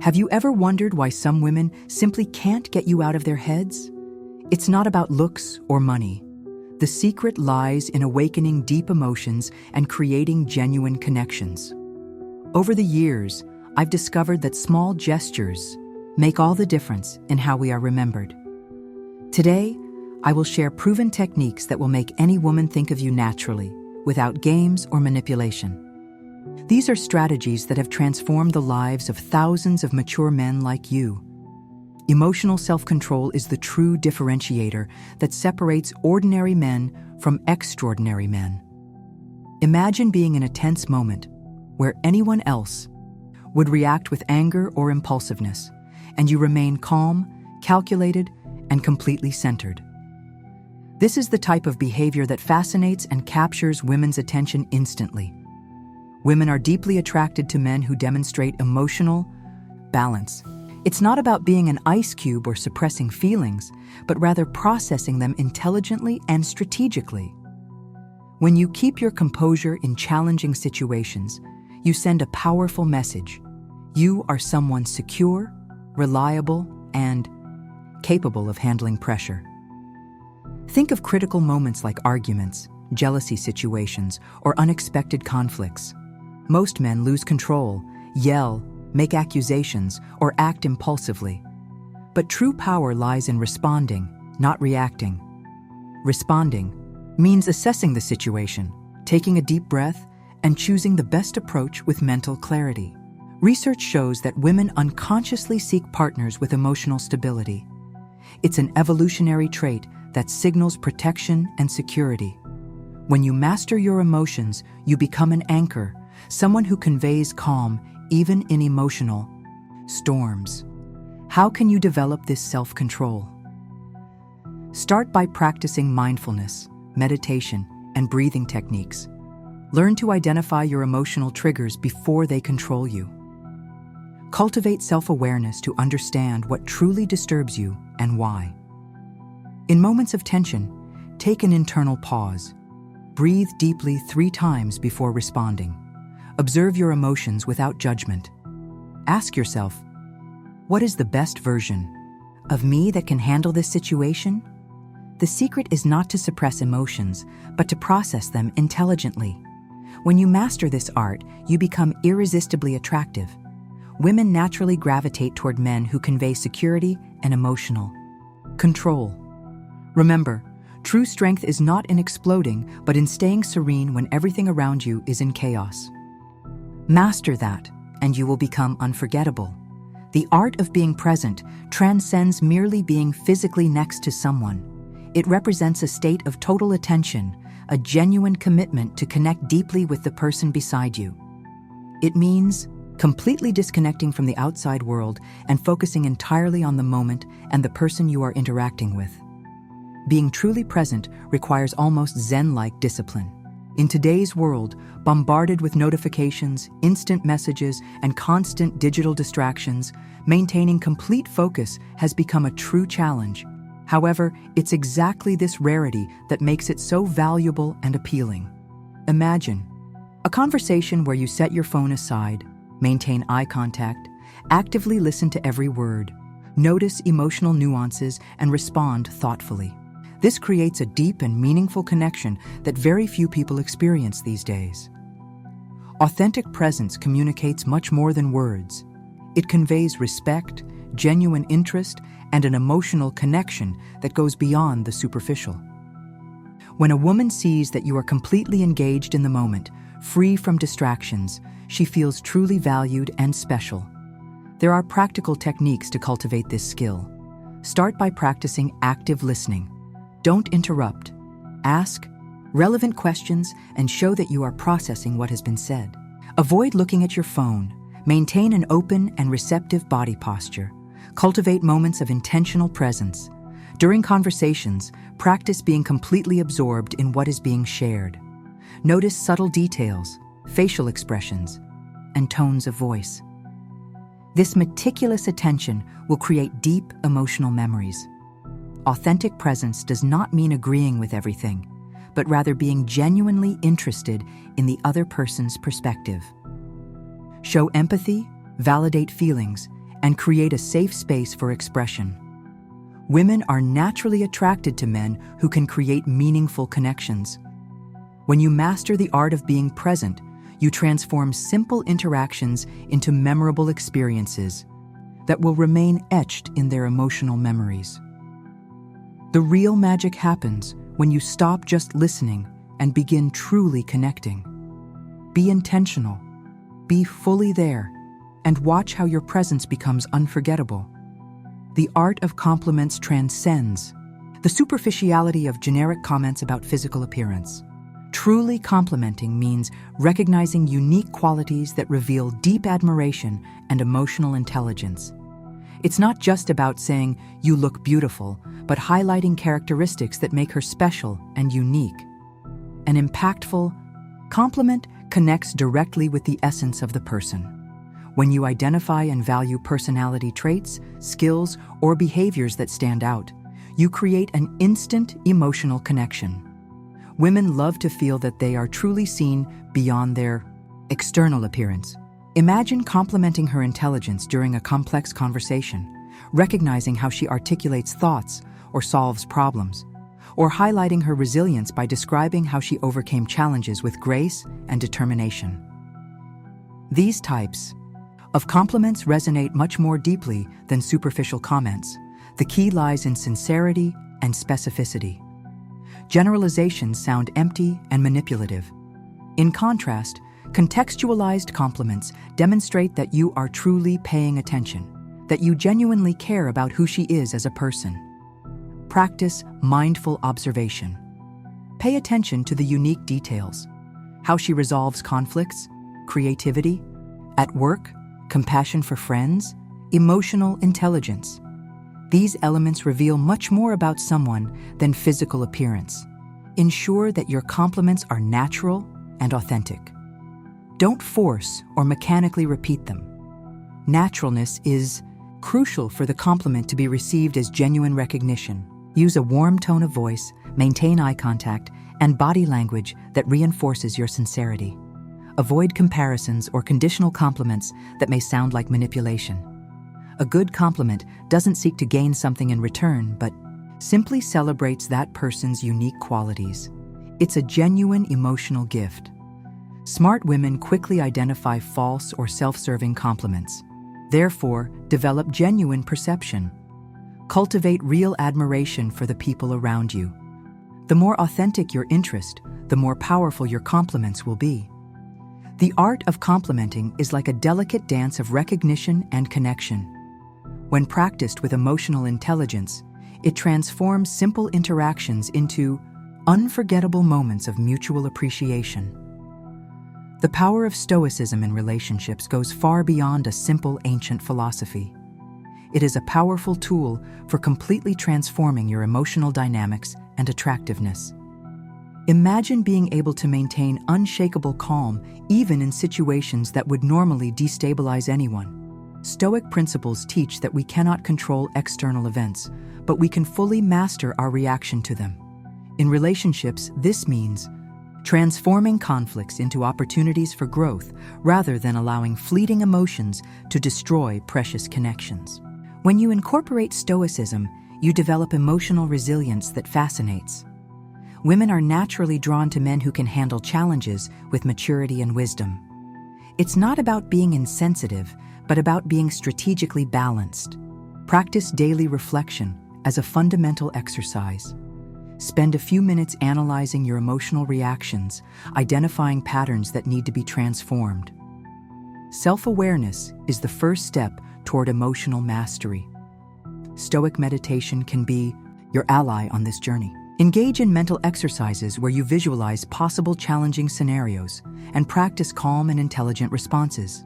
Have you ever wondered why some women simply can't get you out of their heads? It's not about looks or money. The secret lies in awakening deep emotions and creating genuine connections. Over the years, I've discovered that small gestures make all the difference in how we are remembered. Today, I will share proven techniques that will make any woman think of you naturally, without games or manipulation. These are strategies that have transformed the lives of thousands of mature men like you. Emotional self-control is the true differentiator that separates ordinary men from extraordinary men. Imagine being in a tense moment where anyone else would react with anger or impulsiveness, and you remain calm, calculated, and completely centered. This is the type of behavior that fascinates and captures women's attention instantly. Women are deeply attracted to men who demonstrate emotional balance. It's not about being an ice cube or suppressing feelings, but rather processing them intelligently and strategically. When you keep your composure in challenging situations, you send a powerful message. You are someone secure, reliable, and capable of handling pressure. Think of critical moments like arguments, jealousy situations, or unexpected conflicts. Most men lose control, yell, make accusations, or act impulsively. But true power lies in responding, not reacting. Responding means assessing the situation, taking a deep breath, and choosing the best approach with mental clarity. Research shows that women unconsciously seek partners with emotional stability. It's an evolutionary trait that signals protection and security. When you master your emotions, you become an anchor, someone who conveys calm even in emotional storms. How can you develop this self-control? Start by practicing mindfulness, meditation, and breathing techniques. Learn to identify your emotional triggers before they control you. Cultivate self-awareness to understand what truly disturbs you and why. In moments of tension, take an internal pause. Breathe deeply 3 times before responding. Observe your emotions without judgment. Ask yourself, what is the best version of me that can handle this situation? The secret is not to suppress emotions, but to process them intelligently. When you master this art, you become irresistibly attractive. Women naturally gravitate toward men who convey security and emotional control. Remember, true strength is not in exploding, but in staying serene when everything around you is in chaos. Master that, and you will become unforgettable. The art of being present transcends merely being physically next to someone. It represents a state of total attention, a genuine commitment to connect deeply with the person beside you. It means completely disconnecting from the outside world and focusing entirely on the moment and the person you are interacting with. Being truly present requires almost Zen-like discipline. In today's world, bombarded with notifications, instant messages, and constant digital distractions, maintaining complete focus has become a true challenge. However, it's exactly this rarity that makes it so valuable and appealing. Imagine a conversation where you set your phone aside, maintain eye contact, actively listen to every word, notice emotional nuances, and respond thoughtfully. This creates a deep and meaningful connection that very few people experience these days. Authentic presence communicates much more than words. It conveys respect, genuine interest, and an emotional connection that goes beyond the superficial. When a woman sees that you are completely engaged in the moment, free from distractions, she feels truly valued and special. There are practical techniques to cultivate this skill. Start by practicing active listening. Don't interrupt. Ask relevant questions and show that you are processing what has been said. Avoid looking at your phone. Maintain an open and receptive body posture. Cultivate moments of intentional presence. During conversations, practice being completely absorbed in what is being shared. Notice subtle details, facial expressions, and tones of voice. This meticulous attention will create deep emotional memories. Authentic presence does not mean agreeing with everything, but rather being genuinely interested in the other person's perspective. Show empathy, validate feelings, and create a safe space for expression. Women are naturally attracted to men who can create meaningful connections. When you master the art of being present, you transform simple interactions into memorable experiences that will remain etched in their emotional memories. The real magic happens when you stop just listening and begin truly connecting. Be intentional, be fully there, and watch how your presence becomes unforgettable. The art of compliments transcends the superficiality of generic comments about physical appearance. Truly complimenting means recognizing unique qualities that reveal deep admiration and emotional intelligence. It's not just about saying, "You look beautiful," but highlighting characteristics that make her special and unique. An impactful compliment connects directly with the essence of the person. When you identify and value personality traits, skills, or behaviors that stand out, you create an instant emotional connection. Women love to feel that they are truly seen beyond their external appearance. Imagine complimenting her intelligence during a complex conversation, recognizing how she articulates thoughts or solves problems, or highlighting her resilience by describing how she overcame challenges with grace and determination. These types of compliments resonate much more deeply than superficial comments. The key lies in sincerity and specificity. Generalizations sound empty and manipulative. In contrast, contextualized compliments demonstrate that you are truly paying attention, that you genuinely care about who she is as a person. Practice mindful observation. Pay attention to the unique details: how she resolves conflicts, creativity, at work, compassion for friends, emotional intelligence. These elements reveal much more about someone than physical appearance. Ensure that your compliments are natural and authentic. Don't force or mechanically repeat them. Naturalness is crucial for the compliment to be received as genuine recognition. Use a warm tone of voice, maintain eye contact, and body language that reinforces your sincerity. Avoid comparisons or conditional compliments that may sound like manipulation. A good compliment doesn't seek to gain something in return, but simply celebrates that person's unique qualities. It's a genuine emotional gift. Smart women quickly identify false or self-serving compliments. Therefore, develop genuine perception. Cultivate real admiration for the people around you. The more authentic your interest, the more powerful your compliments will be. The art of complimenting is like a delicate dance of recognition and connection. When practiced with emotional intelligence, it transforms simple interactions into unforgettable moments of mutual appreciation. The power of Stoicism in relationships goes far beyond a simple ancient philosophy. It is a powerful tool for completely transforming your emotional dynamics and attractiveness. Imagine being able to maintain unshakable calm even in situations that would normally destabilize anyone. Stoic principles teach that we cannot control external events, but we can fully master our reaction to them. In relationships, this means transforming conflicts into opportunities for growth rather than allowing fleeting emotions to destroy precious connections. When you incorporate Stoicism, you develop emotional resilience that fascinates. Women are naturally drawn to men who can handle challenges with maturity and wisdom. It's not about being insensitive, but about being strategically balanced. Practice daily reflection as a fundamental exercise. Spend a few minutes analyzing your emotional reactions, identifying patterns that need to be transformed. Self-awareness is the first step toward emotional mastery. Stoic meditation can be your ally on this journey. Engage in mental exercises where you visualize possible challenging scenarios and practice calm and intelligent responses.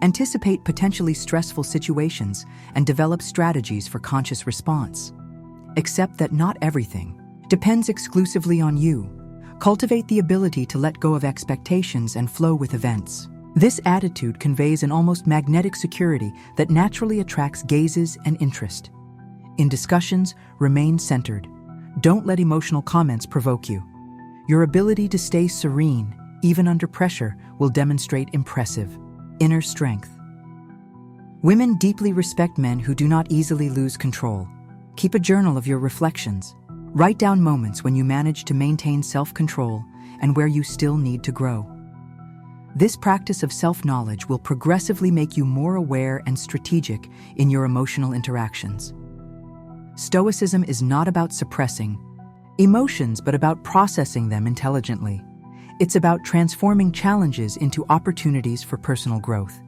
Anticipate potentially stressful situations and develop strategies for conscious response. Accept that not everything depends exclusively on you. Cultivate the ability to let go of expectations and flow with events. This attitude conveys an almost magnetic security that naturally attracts gazes and interest. In discussions, remain centered. Don't let emotional comments provoke you. Your ability to stay serene, even under pressure, will demonstrate impressive inner strength. Women deeply respect men who do not easily lose control. Keep a journal of your reflections. Write down moments when you manage to maintain self-control and where you still need to grow. This practice of self-knowledge will progressively make you more aware and strategic in your emotional interactions. Stoicism is not about suppressing emotions, but about processing them intelligently. It's about transforming challenges into opportunities for personal growth.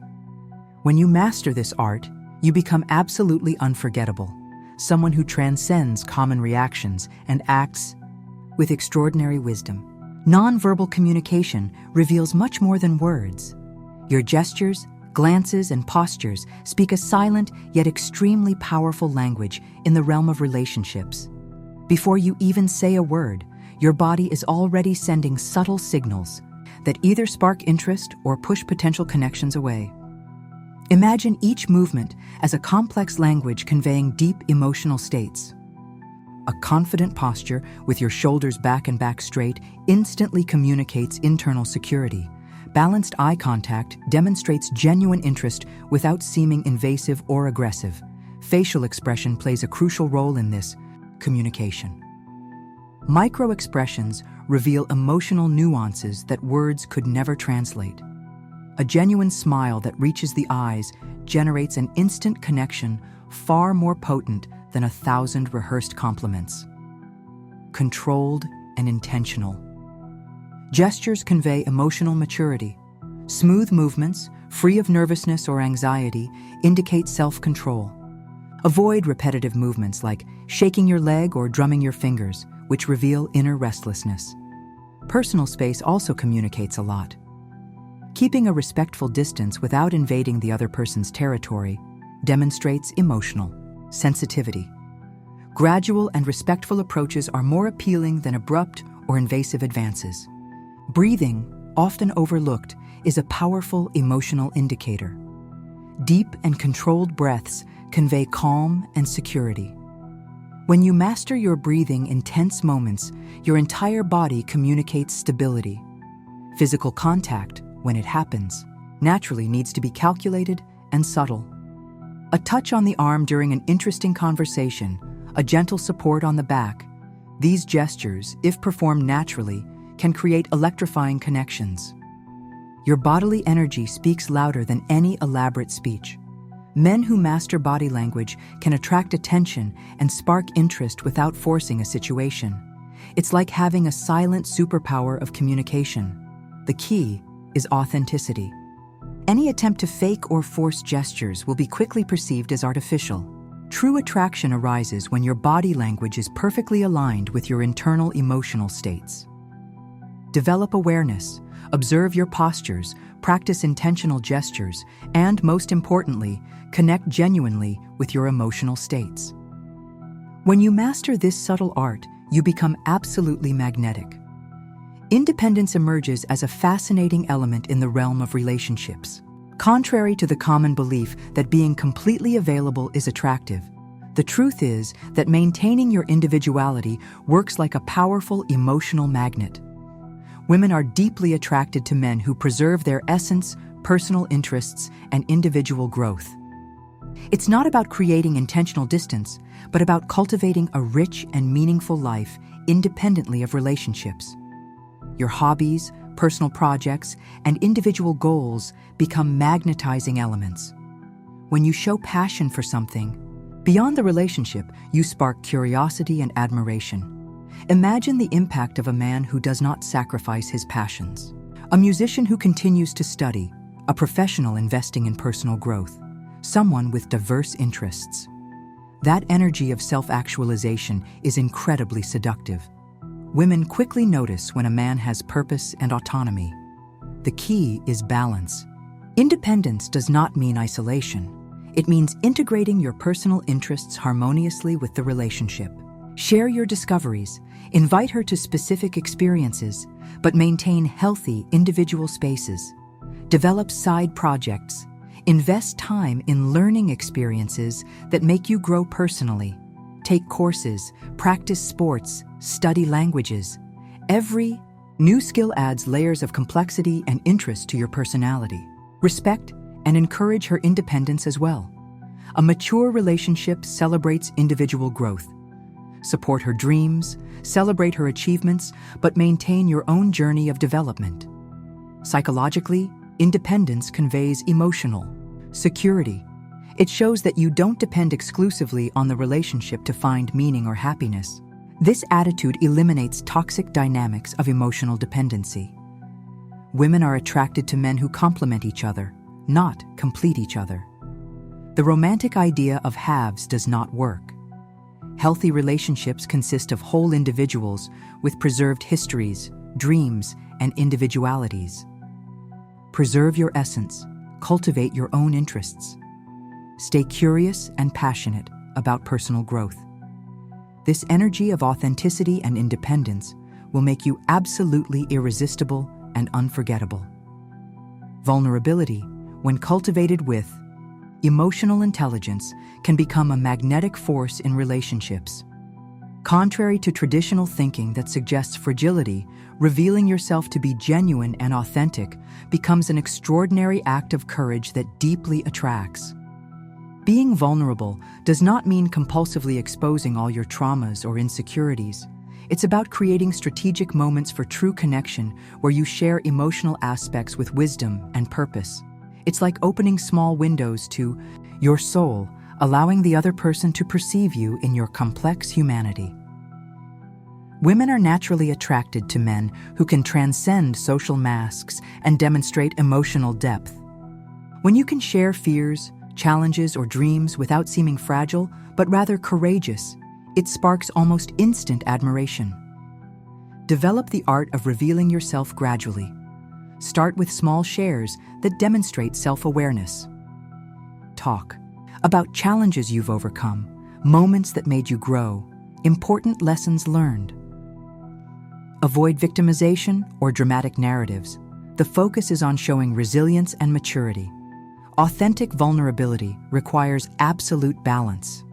When you master this art, you become absolutely unforgettable, someone who transcends common reactions and acts with extraordinary wisdom. Nonverbal communication reveals much more than words. Your gestures, glances, and postures speak a silent yet extremely powerful language in the realm of relationships. Before you even say a word, your body is already sending subtle signals that either spark interest or push potential connections away. Imagine each movement as a complex language conveying deep emotional states. A confident posture with your shoulders back and back straight instantly communicates internal security. Balanced eye contact demonstrates genuine interest without seeming invasive or aggressive. Facial expression plays a crucial role in this communication. Micro-expressions reveal emotional nuances that words could never translate. A genuine smile that reaches the eyes generates an instant connection far more potent than 1,000 rehearsed compliments. Controlled and intentional. Gestures convey emotional maturity. Smooth movements, free of nervousness or anxiety, indicate self-control. Avoid repetitive movements like shaking your leg or drumming your fingers, which reveal inner restlessness. Personal space also communicates a lot. Keeping a respectful distance without invading the other person's territory demonstrates emotional sensitivity. Gradual and respectful approaches are more appealing than abrupt or invasive advances. Breathing, often overlooked, is a powerful emotional indicator. Deep and controlled breaths convey calm and security. When you master your breathing in tense moments, your entire body communicates stability. Physical contact, when it happens, naturally needs to be calculated and subtle. A touch on the arm during an interesting conversation, a gentle support on the back, these gestures, if performed naturally, can create electrifying connections. Your bodily energy speaks louder than any elaborate speech. Men who master body language can attract attention and spark interest without forcing a situation. It's like having a silent superpower of communication. The key is authenticity. Any attempt to fake or force gestures will be quickly perceived as artificial. True attraction arises when your body language is perfectly aligned with your internal emotional states. Develop awareness, observe your postures, practice intentional gestures, and most importantly, connect genuinely with your emotional states. When you master this subtle art, you become absolutely magnetic. Independence emerges as a fascinating element in the realm of relationships. Contrary to the common belief that being completely available is attractive, the truth is that maintaining your individuality works like a powerful emotional magnet. Women are deeply attracted to men who preserve their essence, personal interests, and individual growth. It's not about creating intentional distance, but about cultivating a rich and meaningful life independently of relationships. Your hobbies, personal projects, and individual goals become magnetizing elements. When you show passion for something, beyond the relationship, you spark curiosity and admiration. Imagine the impact of a man who does not sacrifice his passions, a musician who continues to study, a professional investing in personal growth, someone with diverse interests. That energy of self-actualization is incredibly seductive. Women quickly notice when a man has purpose and autonomy. The key is balance. Independence does not mean isolation. It means integrating your personal interests harmoniously with the relationship. Share your discoveries, invite her to specific experiences, but maintain healthy individual spaces. Develop side projects. Invest time in learning experiences that make you grow personally. Take courses, practice sports, study languages. Every new skill adds layers of complexity and interest to your personality. Respect and encourage her independence as well. A mature relationship celebrates individual growth. Support her dreams, celebrate her achievements, but maintain your own journey of development. Psychologically, independence conveys emotional security. It shows that you don't depend exclusively on the relationship to find meaning or happiness. This attitude eliminates toxic dynamics of emotional dependency. Women are attracted to men who complement each other, not complete each other. The romantic idea of halves does not work. Healthy relationships consist of whole individuals with preserved histories, dreams, and individualities. Preserve your essence, cultivate your own interests. Stay curious and passionate about personal growth. This energy of authenticity and independence will make you absolutely irresistible and unforgettable. Vulnerability, when cultivated with emotional intelligence, can become a magnetic force in relationships. Contrary to traditional thinking that suggests fragility, revealing yourself to be genuine and authentic becomes an extraordinary act of courage that deeply attracts. Being vulnerable does not mean compulsively exposing all your traumas or insecurities. It's about creating strategic moments for true connection where you share emotional aspects with wisdom and purpose. It's like opening small windows to your soul, allowing the other person to perceive you in your complex humanity. Women are naturally attracted to men who can transcend social masks and demonstrate emotional depth. When you can share fears, challenges, or dreams without seeming fragile, but rather courageous, it sparks almost instant admiration. Develop the art of revealing yourself gradually. Start with small shares that demonstrate self-awareness. Talk about challenges you've overcome, moments that made you grow, important lessons learned. Avoid victimization or dramatic narratives. The focus is on showing resilience and maturity. Authentic vulnerability requires absolute balance.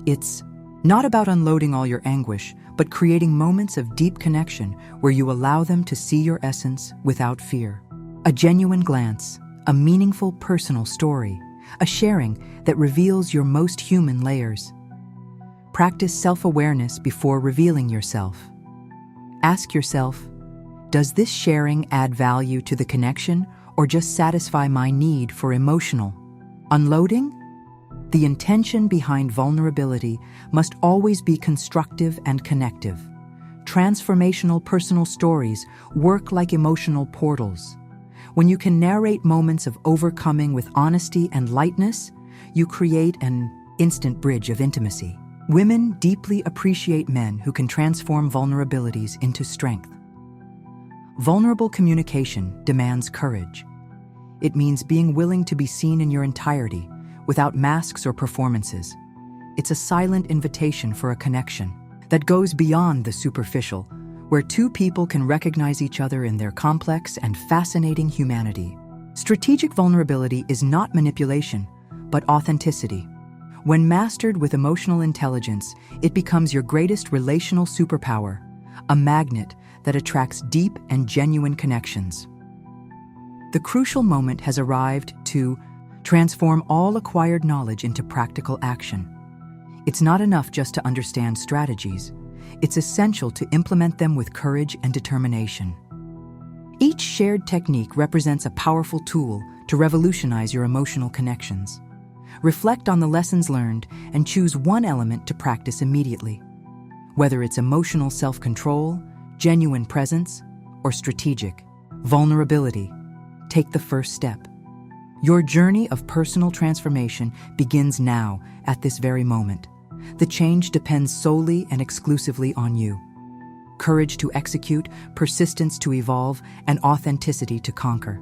It's not about unloading all your anguish, but creating moments of deep connection where you allow them to see your essence without fear. A genuine glance, a meaningful personal story, a sharing that reveals your most human layers. Practice self-awareness before revealing yourself. Ask yourself, does this sharing add value to the connection or just satisfy my need for emotional unloading? The intention behind vulnerability must always be constructive and connective. Transformational personal stories work like emotional portals. When you can narrate moments of overcoming with honesty and lightness, you create an instant bridge of intimacy. Women deeply appreciate men who can transform vulnerabilities into strength. Vulnerable communication demands courage. It means being willing to be seen in your entirety, without masks or performances. It's a silent invitation for a connection that goes beyond the superficial, where two people can recognize each other in their complex and fascinating humanity. Strategic vulnerability is not manipulation, but authenticity. When mastered with emotional intelligence, it becomes your greatest relational superpower, a magnet that attracts deep and genuine connections. The crucial moment has arrived to transform all acquired knowledge into practical action. It's not enough just to understand strategies. It's essential to implement them with courage and determination. Each shared technique represents a powerful tool to revolutionize your emotional connections. Reflect on the lessons learned and choose one element to practice immediately. Whether it's emotional self-control, genuine presence, or strategic vulnerability, take the first step. Your journey of personal transformation begins now, at this very moment. The change depends solely and exclusively on you. Courage to execute, persistence to evolve, and authenticity to conquer.